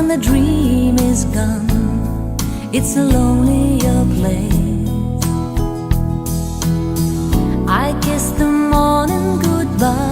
when the dream is gone, it's a lonelier place. I kiss the morning goodbye.